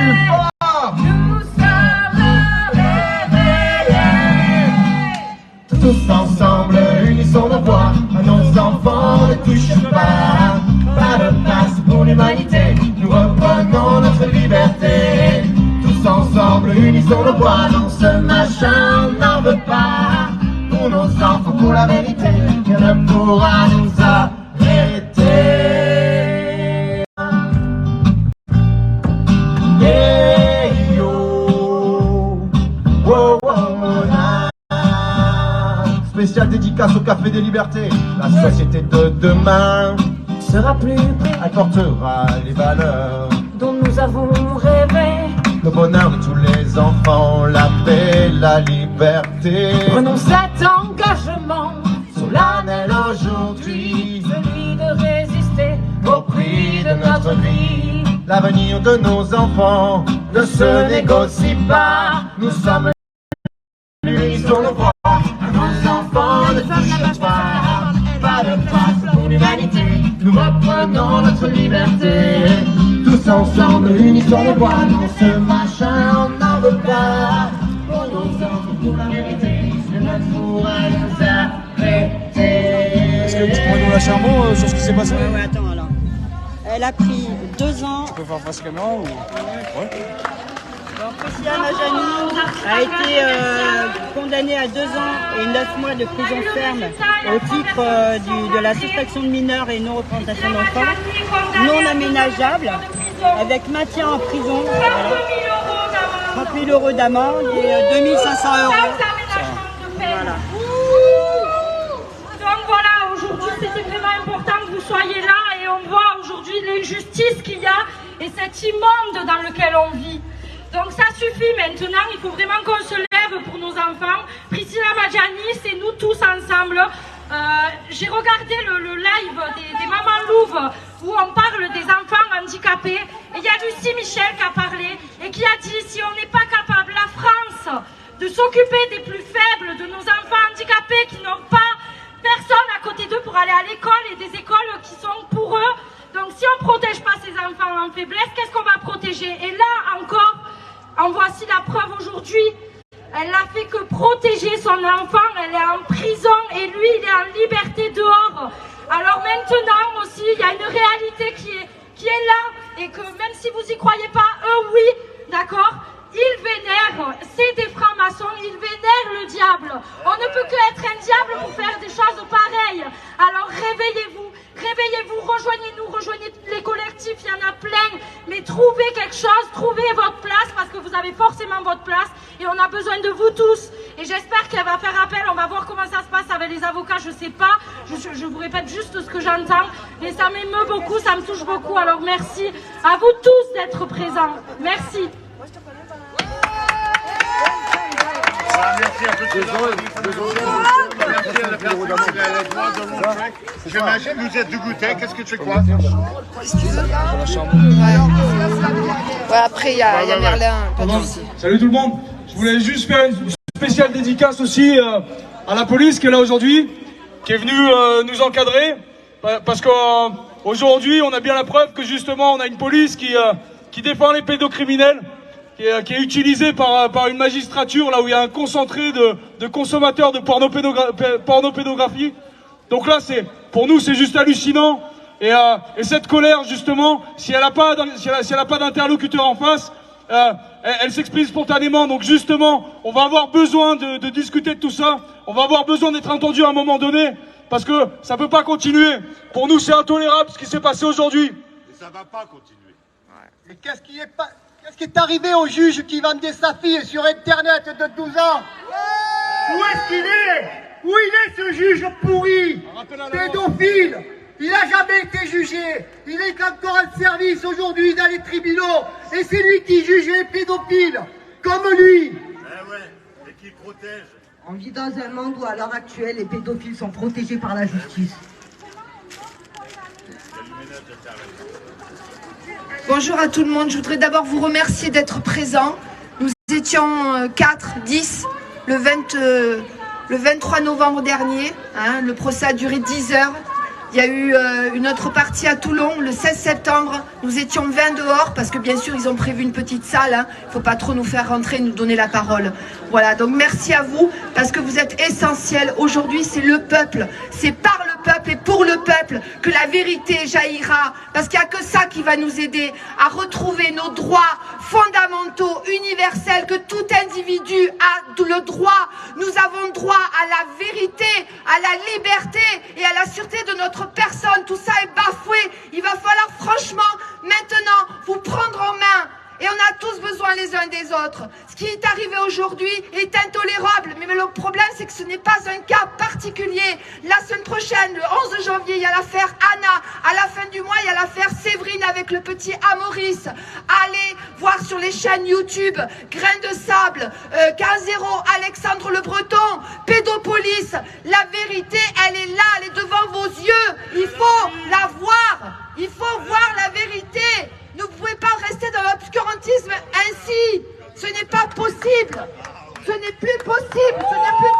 plus fort. Nous sommes réveillés. Tous ensemble, unissons nos voix. À nos enfants, ne touche pas. Pas de place pour l'humanité. Nous reprenons notre liberté. Tous ensemble, unissons nos voix. Dans ce machin, on n'en veut pas. Pour nos enfants, pour la vérité, rien ne pourra nous arrêter. Yeah, yo. Wow, wow, na. Spécial dédicace au Café des Libertés. La société de demain Sera plus près apportera les valeurs, dont nous avons rêvé. le bonheur de tous les enfants, la paix, la liberté. Prenons cet engagement, Solennel aujourd'hui, celui de résister au prix de notre vie. L'avenir de nos enfants ne se négocie pas. Nous sommes unis sur le voie. Nos enfants ne touchent pas. Pas de place pour l'humanité. Nous reprenons notre liberté. Tous ensemble, unis sur le voie. Dans ce machin, on n'en veut pas. Pour nos enfants, pour la vérité, rien ne pourra nous arrêter. Est-ce que tu pourrais nous lâcher un mot sur ce qui s'est passé? Ouais, attends alors. Elle a pris 2 ans. Tu peux faire face caméra ou... Ouais. Donc, Priscilla Majani a été condamnée à 2 ans et 9 mois de prison ferme au titre de la soustraction de mineurs et non-représentation d'enfants, non aménageable, avec maintien en prison, voilà. 30 000 € d'amende et 2 500 €. Voilà. Donc voilà, aujourd'hui c'était vraiment important que vous soyez là et on voit aujourd'hui l'injustice qu'il y a et cet immonde dans lequel on vit. Donc ça suffit maintenant, il faut vraiment qu'on se lève pour nos enfants. Priscilla Majani, c'est nous tous ensemble. J'ai regardé le live des Mamans Louves où on parle des enfants handicapés. Et il y a Lucie Michel qui a parlé et qui a dit si on n'est pas capable, la France, de s'occuper des plus faibles, de nos enfants handicapés qui n'ont pas personne à côté d'eux pour aller à l'école et des écoles qui sont pour eux. Donc si on ne protège pas ces enfants en faiblesse, qu'est-ce qu'on va protéger? Et là encore, en voici la preuve aujourd'hui. Elle n'a fait que protéger son enfant, elle est en prison et lui il est en liberté dehors. Alors maintenant aussi il y a une réalité qui est là et que même si vous n'y croyez pas, eux oui, d'accord, ils vénèrent, c'est des francs-maçons, ils vénèrent le diable. On ne peut que être un diable pour faire des choses pareilles. Alors réveillez-vous, réveillez-vous, rejoignez-nous, rejoignez les collectifs, il y en a plein. Mais trouvez quelque chose, trouvez votre place parce que vous avez forcément votre place et on a besoin de vous tous. Et j'espère qu'elle va faire appel, on va voir comment ça se passe avec les avocats, je sais pas. Je vous répète juste ce que j'entends. Mais ça m'émeut beaucoup, ça me touche beaucoup. Alors merci à vous tous d'être présents. Merci. Merci à toutes les merci à la personne qui a les droits de mon track. J'imagine que vous êtes dégoûté, qu'est-ce que tu crois? Ouais, après, il y a Merlin, pas de souci. Salut tout le monde. Je voulais juste faire une spéciale dédicace aussi à la police qui est là aujourd'hui, qui est venue nous encadrer. Parce qu'aujourd'hui, on a bien la preuve que justement, on a une police qui défend les pédocriminels. Qui est utilisé par une magistrature là où il y a un concentré de consommateurs de pornopédographie. Donc là, pour nous, c'est juste hallucinant. Et cette colère, justement, si elle n'a pas d'interlocuteur en face, elle s'exprime spontanément. Donc justement, on va avoir besoin de discuter de tout ça. On va avoir besoin d'être entendu à un moment donné, parce que ça peut pas continuer. Pour nous, c'est intolérable ce qui s'est passé aujourd'hui. Et ça va pas continuer. Et qu'est-ce qui est arrivé au juge qui vendait sa fille sur Internet de 12 ans? Où est-ce qu'il est? Où il est ce juge pourri? Pédophile? Il n'a jamais été jugé. Il est encore en service aujourd'hui dans les tribunaux. Et c'est lui qui juge les pédophiles. Comme lui. Eh ouais, et qui protège. On vit dans un monde où à l'heure actuelle les pédophiles sont protégés par la justice. Bonjour à tout le monde, je voudrais d'abord vous remercier d'être présents. Nous étions 10 le 23 novembre dernier, le procès a duré 10 heures. Il y a eu une autre partie à Toulon le 16 septembre. Nous étions 20 dehors parce que bien sûr ils ont prévu une petite salle. Hein. Il ne faut pas trop nous faire rentrer, nous donner la parole. Voilà, donc merci à vous parce que vous êtes essentiels. Aujourd'hui c'est le peuple, c'est par le peuple et pour le peuple que la vérité jaillira. Parce qu'il n'y a que ça qui va nous aider à retrouver nos droits fondamentaux, universels, que tout individu a le droit. Nous avons droit à la vérité, à la liberté et à la sûreté de notre personne. Tout ça est bafoué. Il va falloir franchement maintenant vous prendre en main. Et on a tous besoin les uns des autres. Ce qui est arrivé aujourd'hui est intolérable. Mais le problème, c'est que ce n'est pas un cas particulier. La semaine prochaine, le 11 janvier, il y a l'affaire Anna. À la fin du mois, il y a l'affaire Séverine avec le petit Amoris. Allez voir sur les chaînes YouTube, Grain de Sable, K0, Alexandre Le Breton, Pédopolis. La vérité, elle est là, elle est devant vos yeux. Il faut la voir. Il faut voir la vérité. Ne pouvez pas rester dans l'obscurantisme ainsi. Ce n'est pas possible. Ce n'est plus possible. Ce n'est plus